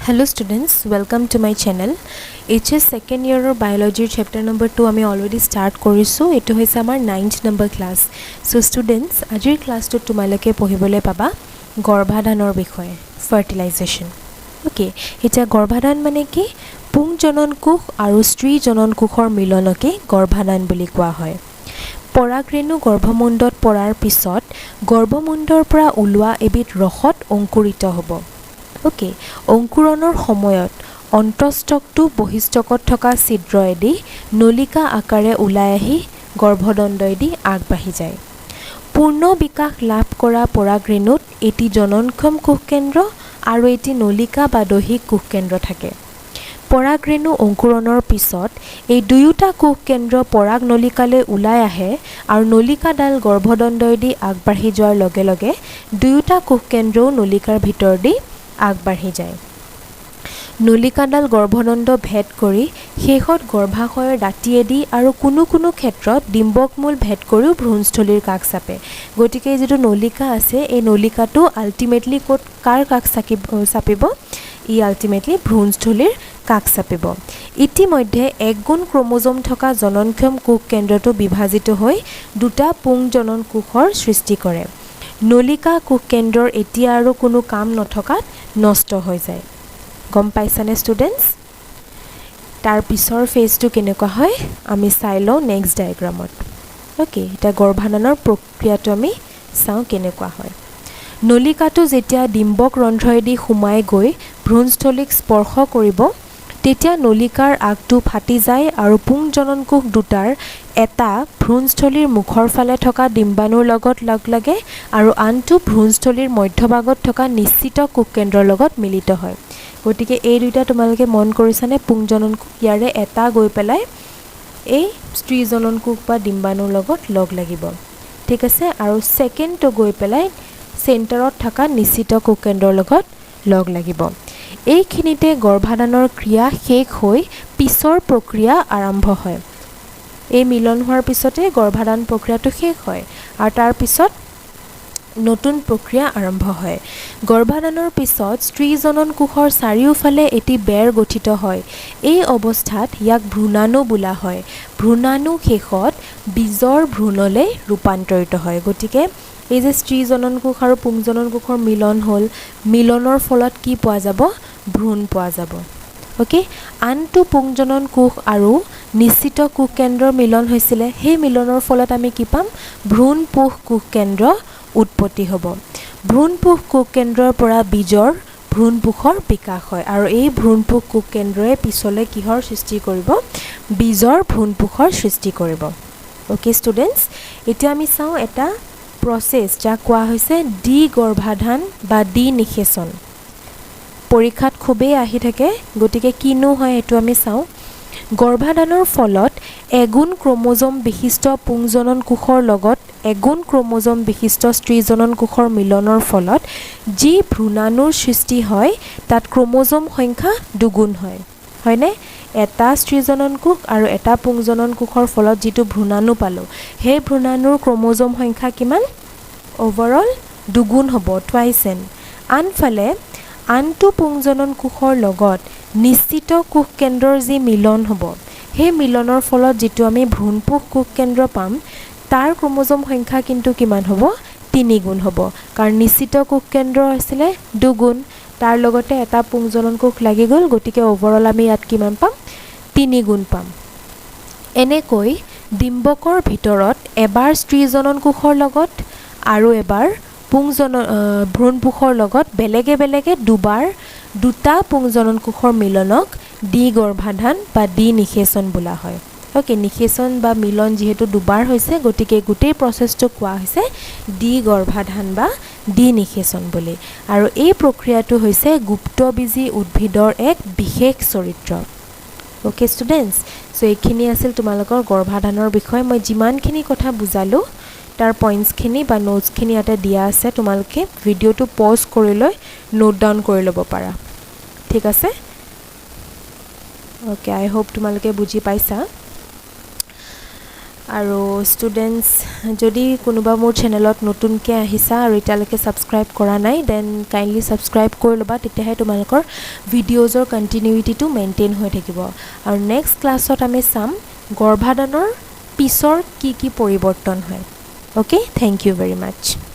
Hello students, welcome to my channel. HS second year or biology chapter number 2 আমি already start কৰিছো এটো হৈছে আমাৰ 9th number class. So students, আজিৰ ক্লাছটো তোমালোকে পঢ়িবলৈ পাবা গৰ্ভাধানৰ বিষয়ে fertilization. Okay, এটা গৰ্ভাধান মানে কি পুংজনন কোষ আৰু স্ত্ৰী জনন কোষৰ মিলনকে গৰ্ভাধান বুলি কোৱা হয়. পৰাগৰেণু গৰ্ভমুণ্ডত পৰাৰ পিছত গৰ্ভমুণ্ডৰ পৰা ওলোৱা এবিধ ৰসত অংকুৰিত হ'ব. Okay, অংকুৰণৰ সময়ত অন্তঃষ্টকটো বহিষ্টকত থকা ছিদ্ৰয়েদি নলিকা আকাৰে ওলাই আহি গৰ্ভদণ্ডয়েদি আগবাঢ়ি যায়. পূৰ্ণ বিকাশ লাভ কৰা পৰাগৰেণুত এটি জননক্ষম কোষকেন্দ্ৰ আৰু এটি নলিকা বা দৈহিক কোষকেন্দ্ৰ থাকে. পৰাগৰেণু অংকুৰণৰ পিছত এই দুয়োটা কোষকেন্দ্ৰ পৰাগ নলিকালৈ ওলাই আহে আৰু নলিকাডাল গৰ্ভদণ্ডয়েদি আগবাঢ়ি যোৱাৰ লগে লগে দুয়োটা কোষকেন্দ্ৰও নলিকাৰ ভিতৰদি আগবাঢ়ি যায়. নলিকাডাল গৰ্ভদণ্ড ভেদ কৰি শেষত গৰ্ভাশয়ৰ দাঁতিয়েদি আৰু কোনো ক্ষেত্ৰত ডিম্বকমূল ভেদ কৰিও ভ্ৰূণস্থলীৰ কাষ চাপে. গতিকে যেটো নলিকা আছে এই নলিকাটো আল্টিমেটলি ক'ত কাৰ কাষ চাপিব ই আল্টিমেটলি ভ্ৰূণস্থলীৰ কাষ চাপিব. ইতিমধ্যে এক গুণ ক্ৰমোজম থকা জননক্ষম কোষ কেন্দ্ৰটো বিভাজিত হৈ দুটা পুংজনন কোষৰ সৃষ্টি কৰে. নলিকা কোষ কেন্দ্ৰৰ এতিয়া আৰু কোনো কাম নথকাত নষ্ট হৈ যায়. গম পাইছানে ষ্টুডেণ্টছ? তাৰ পিছৰ ফেজটো কেনেকুৱা হয় আমি চাই লওঁ নেক্সট ডায়েগ্ৰামত. অ'কে, এতিয়া গৰ্ভাধানৰ প্ৰক্ৰিয়াটো আমি চাওঁ কেনেকুৱা হয়. নলিকাটো যেতিয়া ডিম্বক ৰন্ধ্ৰয়েদি সোমাই গৈ ভ্ৰূণস্থলীক স্পৰ্শ কৰিব তেতিয়া নলিকাৰ আগটো ফাটি যায় আৰু পুংজনন কোষ দুটাৰ এটা ভ্ৰূণস্থলীৰ মুখৰ ফালে থকা ডিম্বাণুৰ লগত লগ লাগে আৰু আনটো ভ্ৰূণস্থলীৰ মধ্যভাগত থকা নিশ্চিত কোষকেন্দ্ৰৰ লগত মিলিত হয়. গতিকে এই দুটা তোমালোকে মন কৰিছানে? পুংজনন কোষ ইয়াৰে এটা গৈ পেলাই এই স্ত্ৰী জনন কোষ বা ডিম্বাণুৰ লগত লগ লাগিব. ঠিক আছে, আৰু ছেকেণ্ডটো গৈ পেলাই চেণ্টাৰত থকা নিশ্চিত কোষকেন্দ্ৰৰ লগত লগ লাগিব. এইখিনিতে গৰ্ভাধানৰ ক্ৰিয়া শেষ হৈ পিছৰ প্ৰক্ৰিয়া আৰম্ভ হয়. এই মিলন হোৱাৰ পিছতে গৰ্ভাধান প্ৰক্ৰিয়াটো শেষ হয় আৰু তাৰ পিছত নতুন প্ৰক্ৰিয়া আৰম্ভ হয়. গৰ্ভাধানৰ পিছত স্ত্ৰী জনন কোষৰ চাৰিওফালে এটি বেৰ গঠিত হয়. এই অৱস্থাত ইয়াক ভ্ৰূণাণু বোলা হয়. ভ্ৰূণাণু শেষত বীজৰ ভ্ৰূণলৈ ৰূপান্তৰিত হয়. গতিকে এই যে স্ত্ৰী জনন কোষ আৰু পুংজনন কোষৰ মিলন হ'ল, মিলনৰ ফলত কি পোৱা যাব? ভ্ৰূণ পোৱা যাব. অ'কে, আনটো পুংজনন কোষ আৰু নিশ্চিত কোষকেন্দ্ৰৰ মিলন হৈছিলে. সেই মিলনৰ ফলত আমি কি পাম? ভ্ৰূণ কোষ কোষকেন্দ্ৰ উৎপত্তি হ'ব. ভ্ৰূণ কোষ কোষকেন্দ্ৰৰ পৰা বীজৰ ভ্ৰূণ কোষৰ বিকাশ হয় আৰু এই ভ্ৰূণ কোষ কোষকেন্দ্ৰই পিছলৈ কিহৰ সৃষ্টি কৰিব? বীজৰ ভ্ৰূণ কোষৰ সৃষ্টি কৰিব. অ'কে ষ্টুডেণ্টছ, এতিয়া আমি চাওঁ এটা প্ৰচেছ যাক কোৱা হৈছে ডি গৰ্ভাধান বা ডি নিষেচন. পৰীক্ষাত খুবেই আহি থাকে, গতিকে কিনো হয় সেইটো আমি চাওঁ. গৰ্ভাধানৰ ফলত এগুণ ক্ৰমোজম বিশিষ্ট পুংজনন কোষৰ লগত এগুণ ক্ৰমোজম বিশিষ্ট স্ত্ৰী জনন কোষৰ মিলনৰ ফলত যি ভ্ৰূণাণুৰ সৃষ্টি হয় তাত ক্ৰমোজম সংখ্যা দুগুণ হয়. হয়নে? এটা স্ত্ৰী জনন কোষ আৰু এটা পুংজনন কোষৰ ফলত যিটো ভ্ৰূণাণু পালোঁ সেই ভ্ৰূণাণুৰ ক্ৰমোজম সংখ্যা কিমান? অভাৰঅল দুগুণ হ'ব, টুৱাইচ এন. আনফালে আনটো পুংজনন কোষৰ লগত নিশ্চিত কোষকেন্দ্ৰৰ যি মিলন হ'ব সেই মিলনৰ ফলত যিটো আমি ভ্ৰূণপোষ কোষকেন্দ্ৰ পাম তাৰ ক্ৰমোজম সংখ্যা কিন্তু কিমান হ'ব? 3 গুণ হ'ব. কাৰণ নিশ্চিত কোষকেন্দ্ৰ আছিলে দুগুণ, তাৰ লগতে এটা পুংজনন কোষ লাগি গ'ল, গতিকে অভাৰঅল আমি ইয়াত কিমান পাম? 3 গুণ পাম. এনেকৈ ডিম্বকৰ ভিতৰত এবাৰ স্ত্ৰী জনন কোষৰ লগত আৰু এবাৰ ভ্ৰূণপোষৰ লগত বেলেগে বেলেগে দুটা পুংজনন কোষৰ মিলনক ডি গৰ্ভাধান বা ডি নিষেচন বোলা হয়. অ'কে, নিষেচন বা মিলন যিহেতু দুবাৰ হৈছে গতিকে গোটেই প্ৰচেছটো কোৱা হৈছে ডি গৰ্ভাধান বা ডি নিষেচন বুলি. আৰু এই প্ৰক্ৰিয়াটো হৈছে গুপ্তবীজী উদ্ভিদৰ এক বিশেষ চৰিত্ৰ. অ'কে ষ্টুডেণ্টছ, চ' এইখিনি আছিল তোমালোকৰ গৰ্ভাধানৰ বিষয়ে. মই যিমানখিনি কথা বুজালোঁ তাৰ পইণ্টছখিনি বা নোটছখিনি ইয়াতে দিয়া আছে. তোমালোকে ভিডিঅ'টো পজ কৰি লৈ নোট ডাউন কৰি ল'ব পাৰা. ঠিক আছে? অ'কে, আই হোপ তোমালোকে বুজি পাইছা. আৰু ষ্টুডেণ্টছ যদি কোনোবা মোৰ চেনেলত নতুনকৈ আহিছা আৰু এতিয়ালৈকে ছাবস্ক্ৰাইব কৰা নাই দেন কাইণ্ডলি ছাবস্ক্ৰাইব কৰি ল'বা তেতিয়াহে তোমালোকৰ ভিডিঅ'জৰ কণ্টিনিউটিটো মেইনটেইন হৈ থাকিব আৰু নেক্সট ক্লাছত আমি চাম গৰ্ভাধানৰ পিছৰ কি কি পৰিৱৰ্তন হয় okay thank you very much